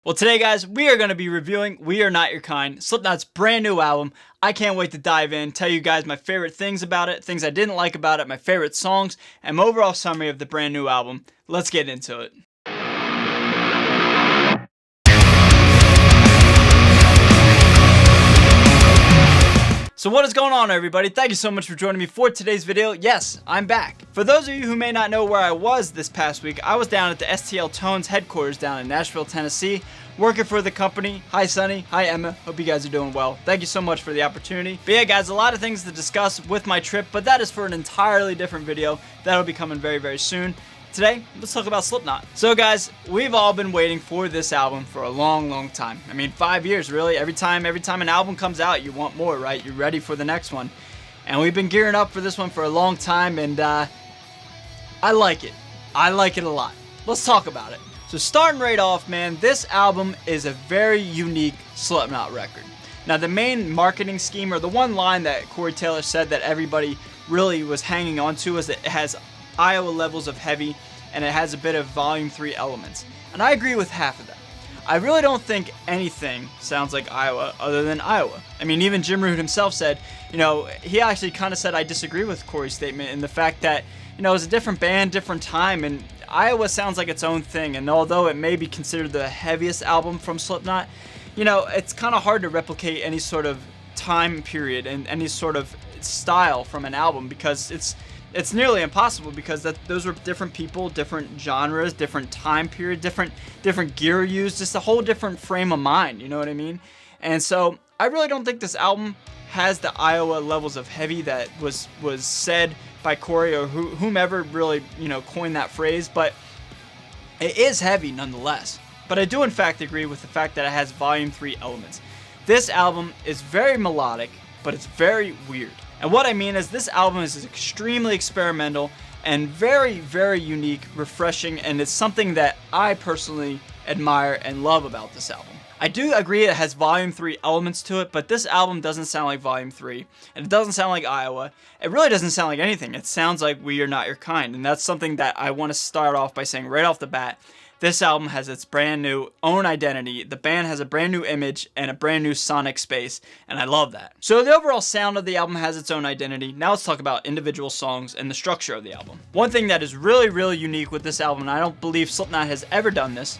Well, today, guys, we are going to be reviewing We Are Not Your Kind, Slipknot's brand new album. I can't wait to dive in, tell you guys my favorite things about it, things I didn't like about it, my favorite songs, and my overall summary of the brand new album. Let's get into it. So what is going on, everybody? Thank you so much for joining me for today's video. Yes, I'm back. For those of you who may not know where I was this past week, I was down at the STL Tones headquarters down in Nashville, Tennessee, working for the company. Hi, Sunny. Hi, Emma. Hope you guys are doing well. Thank you so much for the opportunity. But yeah, guys, a lot of things to discuss with my trip, but that is for an entirely different video. That'll be coming very, very soon. Today, let's talk about Slipknot. So guys, we've all been waiting for this album for a long time. I mean, 5 years, really. Every time an album comes out, you want more, right? You're ready for the next one. And we've been gearing up for this one for a long time, and I like it. I like it a lot. Let's talk about it. So starting right off, man, this album is a very unique Slipknot record. Now, the main marketing scheme, or the one line that Corey Taylor said that everybody really was hanging on to, is that it has Iowa levels of heavy, and it has a bit of Volume 3 elements. And I agree with half of that. I really don't think anything sounds like Iowa other than Iowa. I mean, even Jim Root himself said, he actually kind of said, I disagree with Corey's statement in the fact that, it was a different band, different time, and Iowa sounds like its own thing. And although it may be considered the heaviest album from Slipknot, it's kind of hard to replicate any sort of time period and any sort of style from an album, because it's nearly impossible, because those were different people, different genres, different time period, different gear used, just a whole different frame of mind, you know what I mean? And so I really don't think this album has the Iowa levels of heavy that was said by Corey or whomever really, coined that phrase, but it is heavy nonetheless. But I do in fact agree with the fact that it has Volume 3 elements. This album is very melodic, but it's very weird. And what I mean is, this album is extremely experimental and very, very unique, refreshing, and it's something that I personally admire and love about this album. I do agree it has Volume 3 elements to it, but this album doesn't sound like Volume 3, and it doesn't sound like Iowa. It really doesn't sound like anything. It sounds like We Are Not Your Kind, and that's something that I want to start off by saying right off the bat. This album has its brand new own identity. The band has a brand new image and a brand new sonic space, and I love that. So the overall sound of the album has its own identity. Now let's talk about individual songs and the structure of the album. One thing that is really, really unique with this album, and I don't believe Slipknot has ever done this.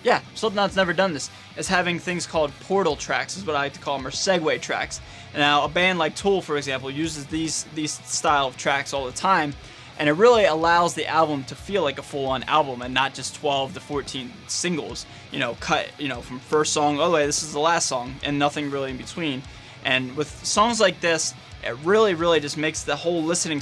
Yeah, Slipknot's never done this, is having things called portal tracks, is what I like to call them, or segue tracks. And now a band like Tool, for example, uses these style of tracks all the time. And it really allows the album to feel like a full-on album and not just 12 to 14 singles, cut, from first song, oh wait, this is the last song, and nothing really in between. And with songs like this, it really, really just makes the whole listening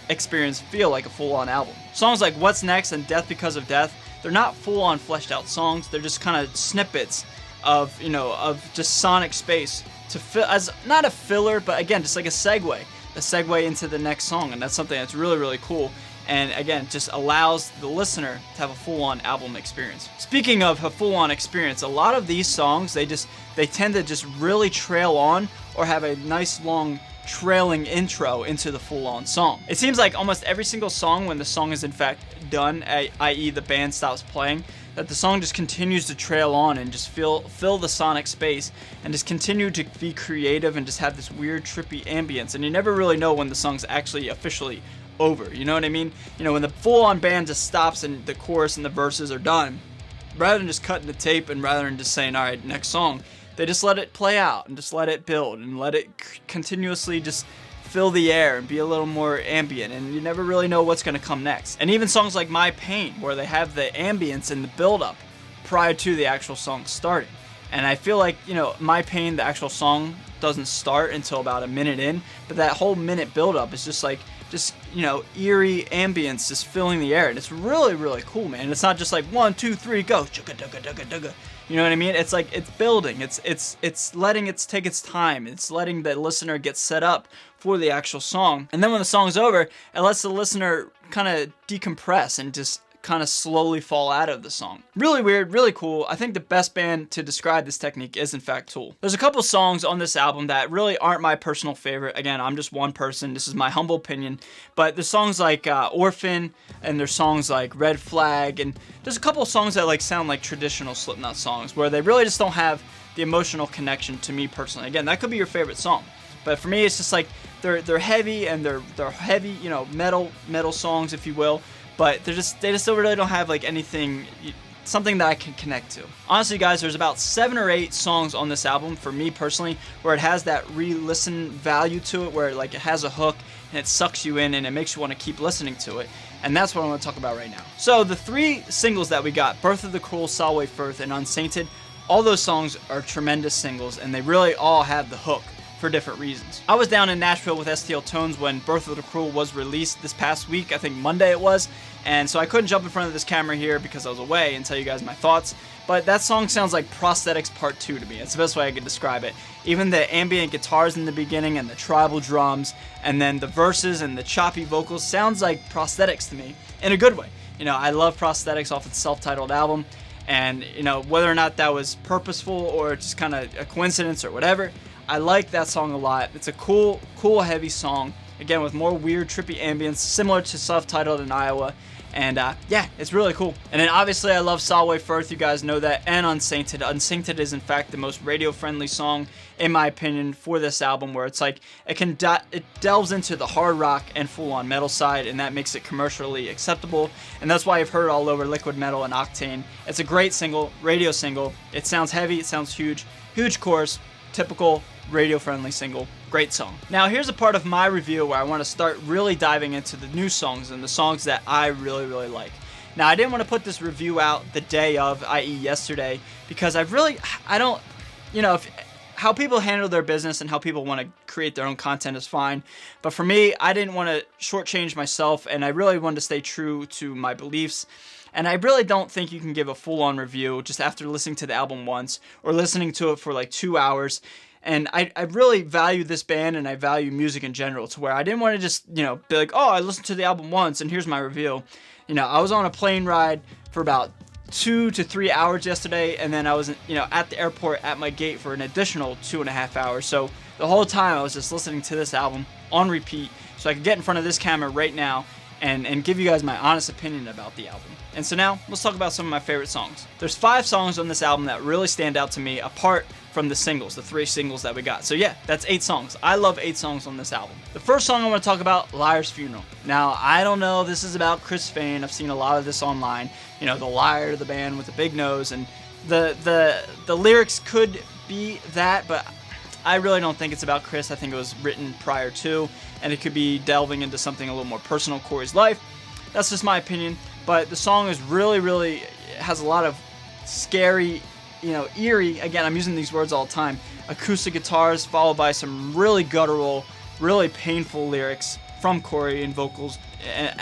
experience feel like a full-on album. Songs like What's Next and Death Because of Death, they're not full-on fleshed out songs, they're just kind of snippets of, of just sonic space to fill, as not a filler, but again, just like a segue into the next song, and that's something that's really, really cool, and again, just allows the listener to have a full-on album experience. Speaking of a full-on experience, a lot of these songs, they tend to just really trail on or have a nice long trailing intro into the full-on song. It seems like almost every single song, when the song is in fact done, i.e. the band stops playing, that the song just continues to trail on and just fill the sonic space and just continue to be creative and just have this weird trippy ambience, and you never really know when the song's actually officially over, you know what I mean? When the full-on band just stops and the chorus and the verses are done, rather than just cutting the tape and rather than just saying, alright, next song, they just let it play out and just let it build and let it continuously just fill the air and be a little more ambient, and you never really know what's going to come next. And even songs like My Pain, where they have the ambience and the build-up prior to the actual song starting. And I feel like, My Pain, the actual song, doesn't start until about a minute in, but that whole minute build-up is just eerie ambience just filling the air, and it's really, really cool, man. It's not just like 1, 2, 3, go, chugga, dugga, dugga, dugga. You know what I mean? It's like, it's building, it's letting it take its time, it's letting the listener get set up for the actual song, and then when the song's over, it lets the listener kind of decompress and just kind of slowly fall out of the song. Really weird, really cool. I think the best band to describe this technique is in fact Tool. There's a couple songs on this album that really aren't my personal favorite. Again, I'm just one person. This is my humble opinion. But there's songs like Orphan, and there's songs like Red Flag, and there's a couple of songs that like sound like traditional Slipknot songs where they really just don't have the emotional connection to me personally. Again, that could be your favorite song. But for me, it's just like they're heavy, and they're heavy, you know, metal songs, if you will. But they just really don't have like anything, something that I can connect to. Honestly, guys, there's about 7 or 8 songs on this album for me personally where it has that re-listen value to it, where like it has a hook and it sucks you in and it makes you want to keep listening to it. And that's what I want to talk about right now. So the 3 singles that we got, Birth of the Cruel, Solway Firth, and Unsainted, all those songs are tremendous singles, and they really all have the hook for different reasons. I was down in Nashville with STL Tones when Birth of the Cruel was released this past week. I think Monday it was. And so I couldn't jump in front of this camera here because I was away and tell you guys my thoughts. But that song sounds like Prosthetics Part 2 to me. It's the best way I could describe it. Even the ambient guitars in the beginning and the tribal drums and then the verses and the choppy vocals sounds like Prosthetics to me in a good way. You know, I love Prosthetics off its self-titled album. And, you know, whether or not that was purposeful or just kind of a coincidence or whatever, I like that song a lot. It's a cool, heavy song. Again, with more weird, trippy ambience, similar to Self-Titled in Iowa. And yeah, it's really cool. And then obviously I love Solway Firth, you guys know that, and Unsainted. Unsainted is in fact the most radio-friendly song, in my opinion, for this album, where it's like, it delves into the hard rock and full-on metal side, and that makes it commercially acceptable. And that's why I've heard it all over Liquid Metal and Octane. It's a great single, radio single. It sounds heavy, it sounds huge chorus, typical radio-friendly single. Great song. Now here's a part of my review where I want to start really diving into the new songs and the songs that I really like. Now I didn't want to put this review out the day of, i.e. yesterday, because I don't, you know, how people handle their business and how people want to create their own content is fine. But for me, I didn't want to shortchange myself, and I really wanted to stay true to my beliefs. And I really don't think you can give a full-on review just after listening to the album once or listening to it for like 2 hours. And I really value this band, and I value music in general, to where I didn't want to just, you know, be like, oh, I listened to the album once and here's my review. You know, I was on a plane ride for about 2 to 3 hours yesterday, and then I was, you know, at the airport at my gate for an additional 2.5 hours. So the whole time I was just listening to this album on repeat, so I could get in front of this camera right now and give you guys my honest opinion about the album. And so now, let's talk about some of my favorite songs. There's 5 songs on this album that really stand out to me, apart from the singles, the 3 singles that we got. So yeah, that's 8 songs. I love 8 songs on this album. The first song I want to talk about, Liar's Funeral. Now, I don't know, this is about Chris Fane. I've seen a lot of this online. You know, the liar, the band with the big nose, and the lyrics could be that, but I really don't think it's about Chris. I think it was written prior to, and it could be delving into something a little more personal, Corey's life. That's just my opinion, but the song is really has a lot of scary, you know, eerie, again, I'm using these words all the time, acoustic guitars followed by some really guttural, really painful lyrics from Corey and vocals. And,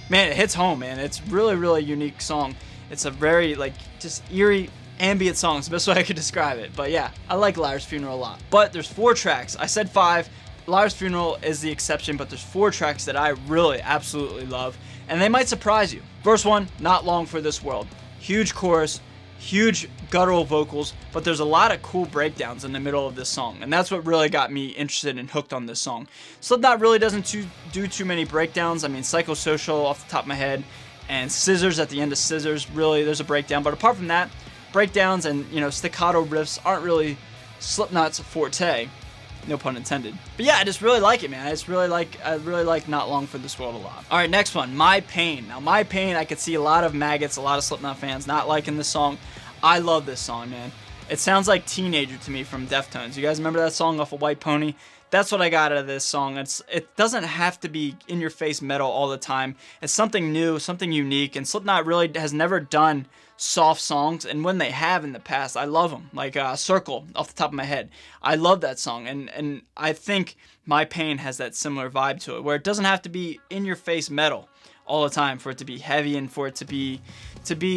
man, it hits home, man. It's really unique song. It's a very, like, just eerie, ambient song. It's the best way I could describe it. But yeah, I like Liar's Funeral a lot. But there's 4 tracks. I said 5. Liar's Funeral is the exception, but there's 4 tracks that I really absolutely love, and they might surprise you. Verse 1, Not Long for This World. Huge chorus, huge guttural vocals, but there's a lot of cool breakdowns in the middle of this song, and that's what really got me interested and hooked on this song. Slipknot really doesn't do too many breakdowns. I mean, Psychosocial off the top of my head, and Scissors at the end of Scissors, really there's a breakdown, but apart from that, breakdowns and, you know, staccato riffs aren't really Slipknot's forte. No pun intended. But yeah, I just really like it, man. I really like Not Long for This World a lot. Alright, next one, My Pain. Now, My Pain, I could see a lot of maggots, a lot of Slipknot fans not liking this song. I love this song, man. It sounds like Teenager to me from Deftones. You guys remember that song off of White Pony? That's what I got out of this song. It doesn't have to be in-your-face metal all the time. It's something new, something unique, and Slipknot really has never done soft songs, and when they have in the past, I love them. Like Circle, off the top of my head. I love that song, and I think My Pain has that similar vibe to it, where it doesn't have to be in-your-face metal all the time for it to be heavy and for it to be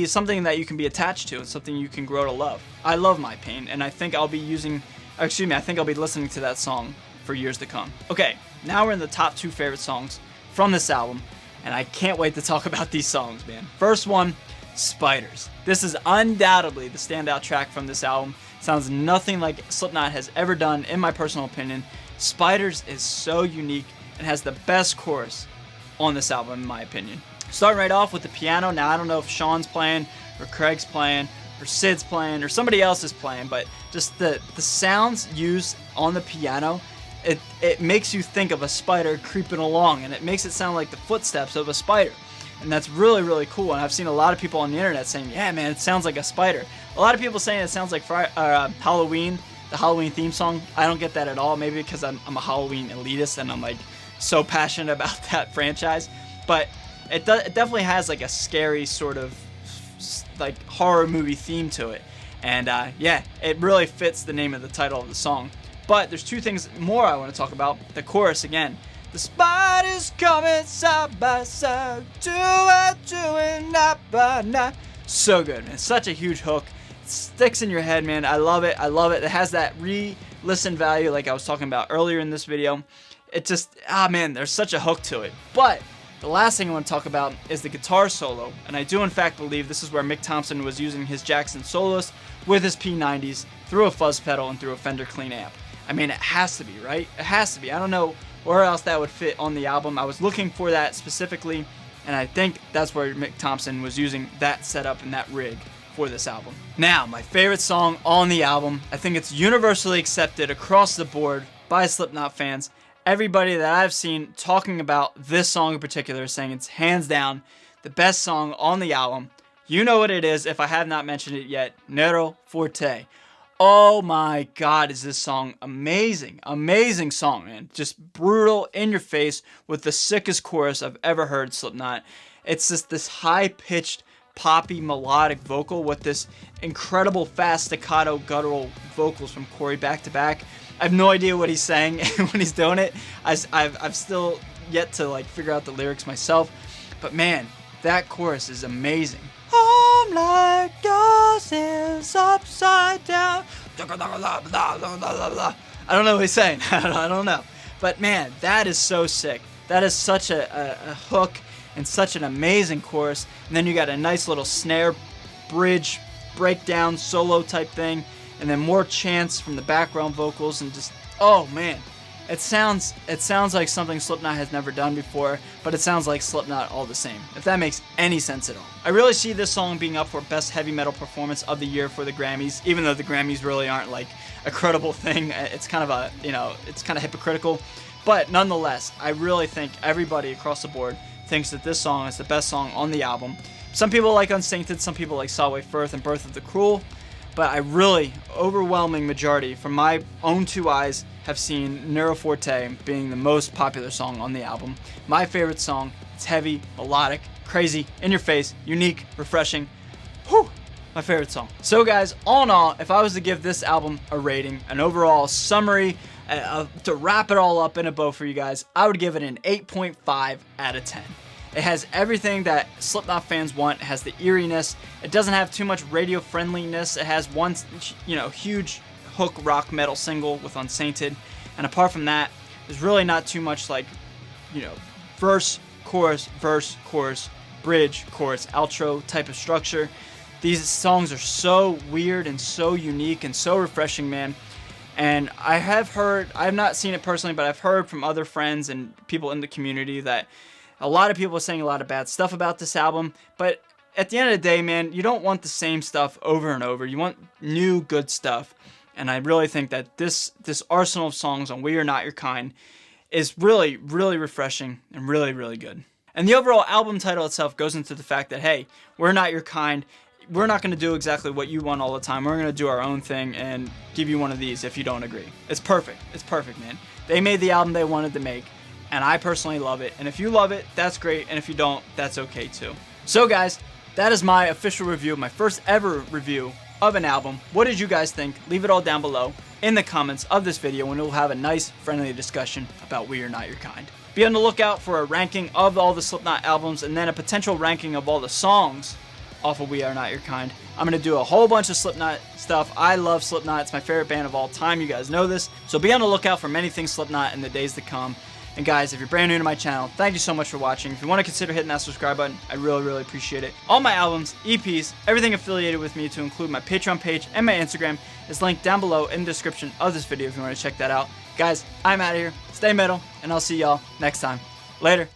something that you can be attached to and something you can grow to love. I love My Pain, and I think I'll be listening to that song for years to come. Okay, now we're in the top 2 favorite songs from this album. and I can't wait to talk about these songs, man. First one, Spiders. This is undoubtedly the standout track from this album. Sounds nothing like Slipknot has ever done, in my personal opinion. Spiders is so unique and has the best chorus on this album, in my opinion. Starting right off with the piano. Now, I don't know if Sean's playing, or Craig's playing, or Sid's playing, or somebody else is playing, but just the sounds used on the piano, it makes you think of a spider creeping along, and it makes it sound like the footsteps of a spider. And that's really, really cool. And I've seen a lot of people on the internet saying, yeah, man, it sounds like a spider. A lot of people saying it sounds like Halloween, the Halloween theme song. I don't get that at all. Maybe because I'm a Halloween elitist and I'm like so passionate about that franchise. But it definitely has like a scary sort of like horror movie theme to it. And yeah, it really fits the name of the title of the song. But there's two things more I want to talk about. The chorus again. The spiders coming side by side, two by two and night by night. So good, man. Such a huge hook. It sticks in your head, man. I love it. I love it. It has that re-listen value like I was talking about earlier in this video. It just, man, there's such a hook to it. But the last thing I want to talk about is the guitar solo. And I do in fact believe this is where Mick Thompson was using his Jackson Solos with his P90s through a fuzz pedal and through a Fender Clean amp. I mean, it has to be, right? It has to be. I don't know where else that would fit on the album. I was looking for that specifically, and I think that's where Mick Thompson was using that setup and that rig for this album. Now, my favorite song on the album, I think it's universally accepted across the board by Slipknot fans. Everybody that I've seen talking about this song in particular is saying it's hands down the best song on the album. You know what it is if I have not mentioned it yet. Nero Forte. Oh my God, is this song amazing. Amazing song, man. Just brutal, in your face, with the sickest chorus I've ever heard Slipknot. It's just this high-pitched, poppy, melodic vocal with this incredible fast staccato guttural vocals from Corey back to back. I have no idea what he's saying when he's doing it. I've still yet to like figure out the lyrics myself. But man, that chorus is amazing. I'm like ghosts upside down. I don't know what he's saying. I don't know. But man, that is so sick. That is such a hook and such an amazing chorus. And then you got a nice little snare, bridge, breakdown, solo type thing. And then more chants from the background vocals and just, oh man. It sounds like something Slipknot has never done before, but it sounds like Slipknot all the same, if that makes any sense at all. I really see this song being up for Best Heavy Metal Performance of the Year for the Grammys, even though the Grammys really aren't like a credible thing. It's kind of it's kind of hypocritical. But nonetheless, I really think everybody across the board thinks that this song is the best song on the album. Some people like Unsainted, some people like Solway Firth and Birth of the Cruel. But I really, overwhelming majority, from my own two eyes, have seen Nero Forte being the most popular song on the album. My favorite song. It's heavy, melodic, crazy, in your face, unique, refreshing. Whew! My favorite song. So guys, all in all, if I was to give this album a rating, an overall summary, to wrap it all up in a bow for you guys, I would give it an 8.5 out of 10. It has everything that Slipknot fans want. It has the eeriness. It doesn't have too much radio friendliness. It has one, huge hook rock metal single with Unsainted. And apart from that, there's really not too much like, verse, chorus, bridge, chorus, outro type of structure. These songs are so weird and so unique and so refreshing, man. And I have not seen it personally, but I've heard from other friends and people in the community that a lot of people are saying a lot of bad stuff about this album, but at the end of the day, man, you don't want the same stuff over and over. You want new, good stuff. And I really think that this arsenal of songs on We Are Not Your Kind is really, really refreshing and really, really good. And the overall album title itself goes into the fact that, hey, we're not your kind. We're not going to do exactly what you want all the time. We're going to do our own thing and give you one of these if you don't agree. It's perfect. It's perfect, man. They made the album they wanted to make. And I personally love it. And if you love it, that's great. And if you don't, that's okay too. So guys, that is my official review, my first ever review of an album. What did you guys think? Leave it all down below in the comments of this video, and we'll have a nice, friendly discussion about We Are Not Your Kind. Be on the lookout for a ranking of all the Slipknot albums and then a potential ranking of all the songs off of We Are Not Your Kind. I'm going to do a whole bunch of Slipknot stuff. I love Slipknot. It's my favorite band of all time. You guys know this. So be on the lookout for many things Slipknot in the days to come. And guys, if you're brand new to my channel, thank you so much for watching. If you want to consider hitting that subscribe button, I really appreciate it. All my albums, EPs, everything affiliated with me, to include my Patreon page and my Instagram, is linked down below in the description of this video if you want to check that out. Guys, I'm out of here. Stay metal, and I'll see y'all next time. Later.